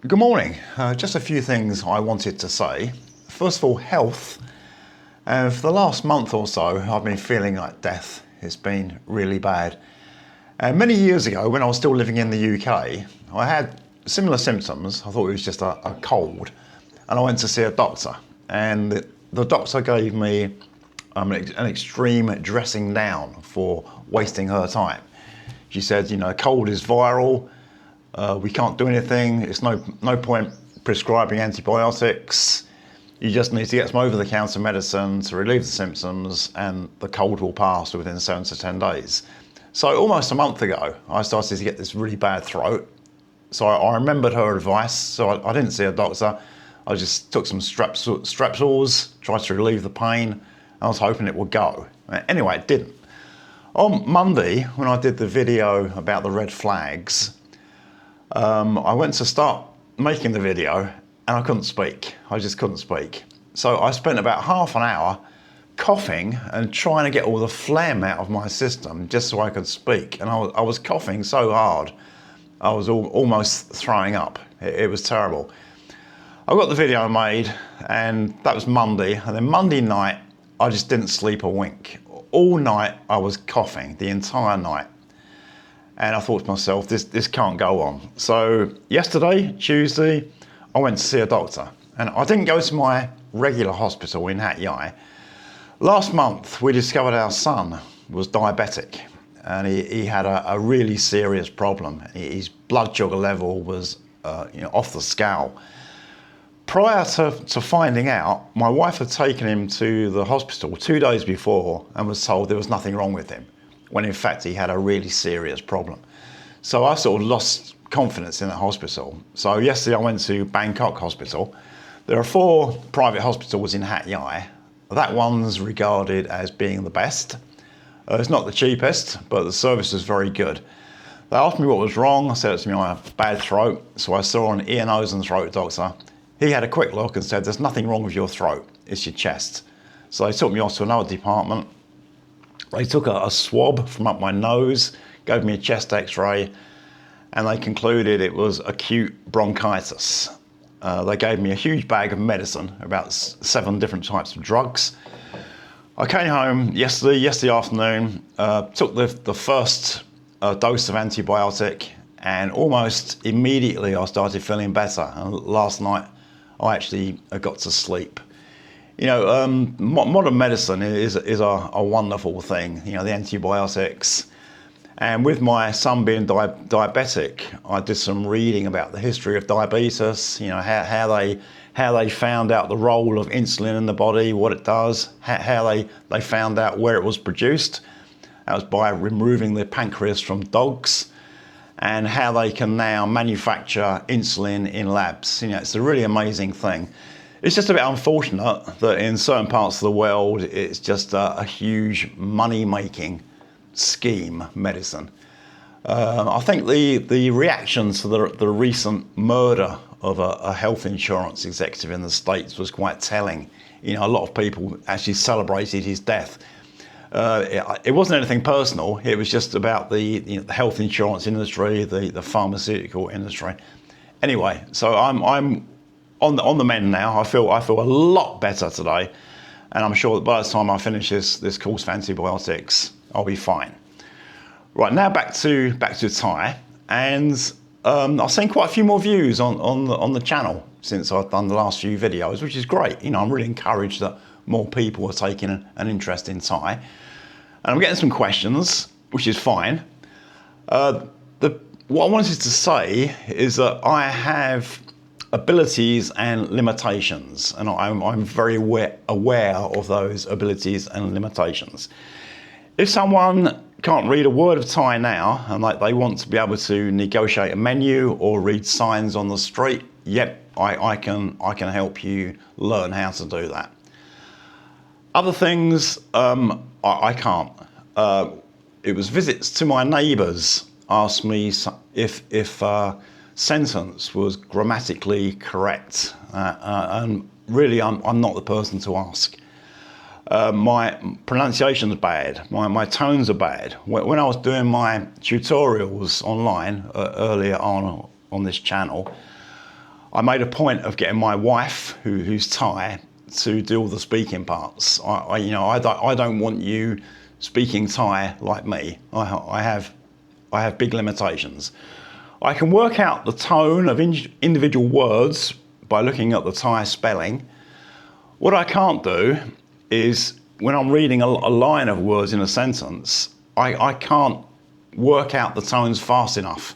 Good morning. Just a few things I wanted to say. First of all, health. For the last month or so, I've been feeling like death. It's been really bad. Many years ago, when I was still living in the UK, I had similar symptoms. I thought it was just a cold. And I went to see a doctor. And the doctor gave me an extreme dressing down for wasting her time. She said, cold is viral. We can't do anything. It's no point prescribing antibiotics. You just need to get some over-the-counter medicine to relieve the symptoms, and the cold will pass within 7 to 10 days. So almost a month ago, I started to get this really bad throat. So I remembered her advice. So I didn't see a doctor. I just took some strepsils, tried to relieve the pain. I was hoping it would go. Anyway, it didn't. On Monday, when I did the video about the red flags, I went to start making the video and I couldn't speak. I just couldn't speak. So I spent about half an hour coughing and trying to get all the phlegm out of my system just so I could speak. And I was coughing so hard, I was almost throwing up. It was terrible. I got the video made, and that was Monday. And then Monday night, I just didn't sleep a wink. All night I was coughing, the entire night. And I thought to myself, this can't go on. So yesterday, Tuesday, I went to see a doctor. And I didn't go to my regular hospital in Hat Yai. Last month, we discovered our son was diabetic. And he had a really serious problem. His blood sugar level was off the scale. Prior to finding out, my wife had taken him to the hospital 2 days before and was told there was nothing wrong with him, when in fact he had a really serious problem. So I sort of lost confidence in that hospital. So yesterday I went to Bangkok Hospital. There are 4 private hospitals in Hat Yai. That one's regarded as being the best. It's not the cheapest, but the service is very good. They asked me what was wrong. I said it's my bad throat. So I saw an ear, nose and throat doctor. He had a quick look and said, there's nothing wrong with your throat, it's your chest. So they took me off to another department. They took a swab from up my nose, gave me a chest x-ray, and they concluded it was acute bronchitis. They gave me a huge bag of medicine, about 7 different types of drugs. I came home yesterday afternoon, took the first dose of antibiotic, and almost immediately I started feeling better. And last night I actually got to sleep. Modern medicine is a wonderful thing, the antibiotics. And with my son being diabetic, I did some reading about the history of diabetes, how they found out the role of insulin in the body, what it does, how they found out where it was produced. That was by removing the pancreas from dogs, and how they can now manufacture insulin in labs. It's a really amazing thing. It's just a bit unfortunate that in certain parts of the world, it's just a huge money-making scheme, medicine. I think the reaction to the recent murder of a health insurance executive in the States was quite telling. A lot of people actually celebrated his death. It wasn't anything personal. It was just about the health insurance industry, the pharmaceutical industry. Anyway, so I'm on the mend now. I feel a lot better today, and I'm sure that by the time I finish this course of antibiotics, I'll be fine. Right, now back to Thai, and I've seen quite a few more views on the channel since I've done the last few videos, which is great. I'm really encouraged that more people are taking an interest in Thai, and I'm getting some questions, which is fine. What I wanted to say is that I have abilities and limitations, and I'm very aware of those abilities and limitations. If someone can't read a word of Thai now, and they want to be able to negotiate a menu or read signs on the street, yep, I can help you learn how to do that. Other things, I can't. It was visits to my neighbours asked me if sentence was grammatically correct, and really I'm not the person to ask. My pronunciation's bad, my tones are bad. When I was doing my tutorials online earlier on this channel, I made a point of getting my wife, who's Thai, to do all the speaking parts. I don't want you speaking Thai like me. I have big limitations. I can work out the tone of individual words by looking at the Thai spelling. What I can't do is when I'm reading a line of words in a sentence, I can't work out the tones fast enough.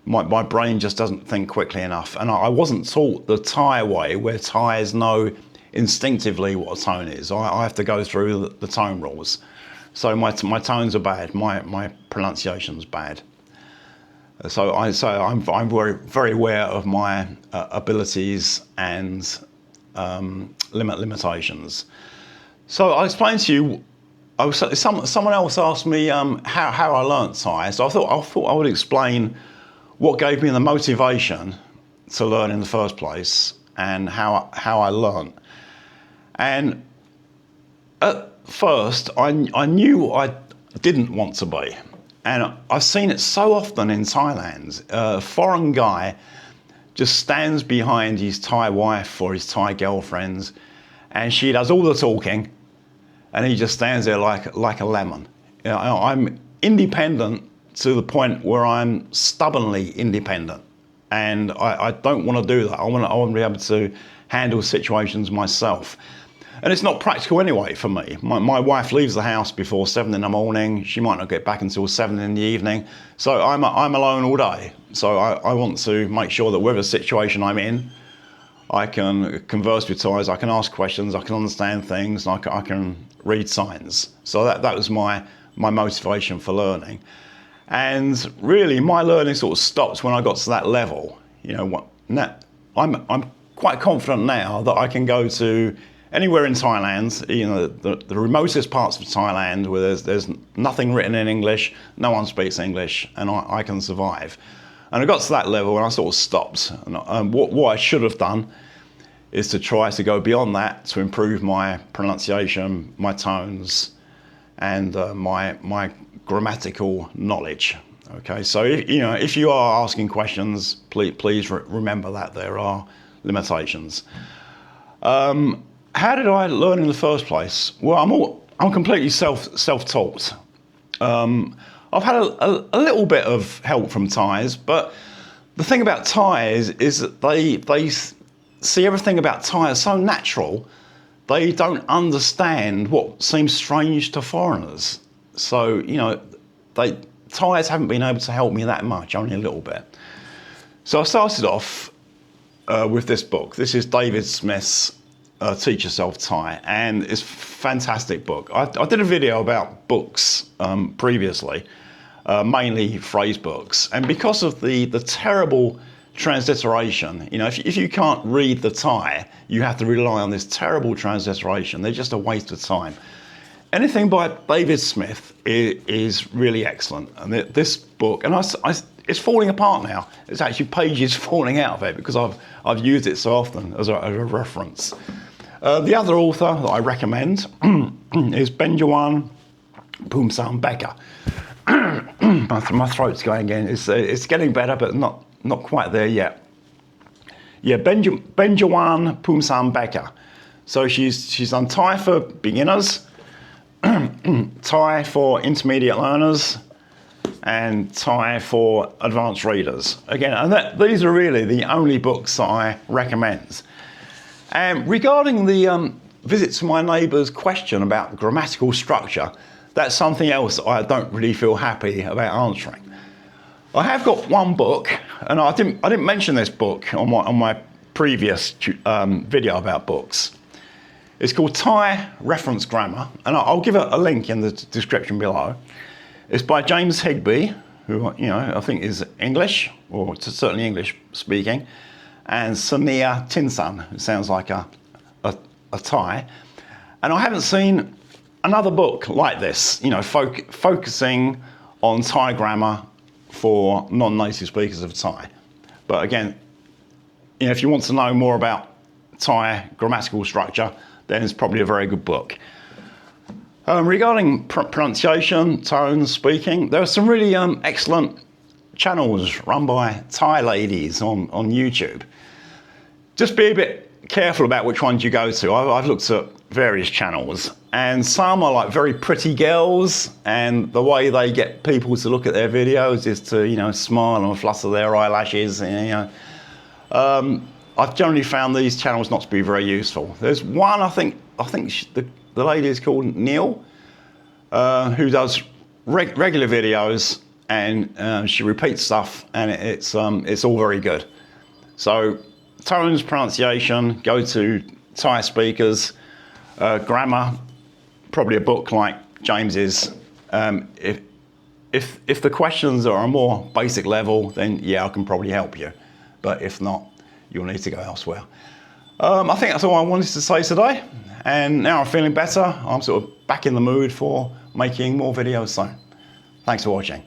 My brain just doesn't think quickly enough. And I wasn't taught the Thai way, where Thais know instinctively what a tone is. I have to go through the tone rules. So my tones are bad, my pronunciation's bad. So I'm very aware of my abilities and limitations. So I explained to you, someone else asked me how I learnt Thai. So I thought I would explain what gave me the motivation to learn in the first place and how I learnt. And at first, I knew I didn't want to be. And I've seen it so often in Thailand. A foreign guy just stands behind his Thai wife or his Thai girlfriend, and she does all the talking, and he just stands there like a lemon. I'm independent to the point where I'm stubbornly independent, and I don't want to do that. I want to be able to handle situations myself. And it's not practical anyway for me. My wife leaves the house before 7 in the morning. She might not get back until 7 in the evening. So I'm alone all day. So I want to make sure that whatever situation I'm in, I can converse with Thais, I can ask questions, I can understand things, and I can read signs. So that was my motivation for learning. And really, my learning sort of stopped when I got to that level. I'm quite confident now that I can go to anywhere in Thailand, the remotest parts of Thailand where there's nothing written in English, no one speaks English, and I can survive. And I got to that level and I sort of stopped. And what I should have done is to try to go beyond that to improve my pronunciation, my tones, and my grammatical knowledge. Okay, so if you are asking questions, please remember that there are limitations. How did I learn in the first place? Well, I'm completely self-taught. I've had a little bit of help from Thais, but the thing about Thais is that they see everything about Thai as so natural, they don't understand what seems strange to foreigners. So, Thais haven't been able to help me that much, only a little bit. So I started off with this book. This is David Smyth's Teach Yourself Thai, and it's a fantastic book. I did a video about books previously, mainly phrase books, and because of the terrible transliteration, if you can't read the Thai, you have to rely on this terrible transliteration. They're just a waste of time. Anything by David Smyth is really excellent, and this book, and it's falling apart now. It's actually pages falling out of it because I've used it so often as a reference. The other author that I recommend is Benjawan, Poomsan, Becker. My throat's going again. It's getting better, but not quite there yet. Yeah, Benjawan, Poomsan, Becker. So she's done Thai for beginners, Thai for intermediate learners, and Thai for advanced readers. Again, and these are really the only books that I recommend. Regarding the visit to my neighbour's question about grammatical structure, that's something else I don't really feel happy about answering. I have got one book, and I didn't mention this book on my previous video about books. It's called Thai Reference Grammar, and I'll give a link in the description below. It's by James Higbie, who I think is English, or certainly English speaking, and Samia Tinsan, who sounds like a Thai. And I haven't seen another book like this, focusing on Thai grammar for non-native speakers of Thai. But again, if you want to know more about Thai grammatical structure, then it's probably a very good book. Regarding pronunciation, tones, speaking, there are some really excellent channels run by Thai ladies on YouTube. just be a bit careful about which ones you go to. I've looked at various channels, and some are like very pretty girls, and the way they get people to look at their videos is to, you know, smile and flutter their eyelashes. And, you know, I've generally found these channels not to be very useful. There's one, I think the lady is called Neil, who does regular videos, and she repeats stuff, and it's all very good. So tones, pronunciation, go to Thai speakers, grammar, probably a book like James's. If the questions are a more basic level, then yeah, I can probably help you. But if not, you'll need to go elsewhere. I think that's all I wanted to say today. And now I'm feeling better. I'm sort of back in the mood for making more videos. So thanks for watching.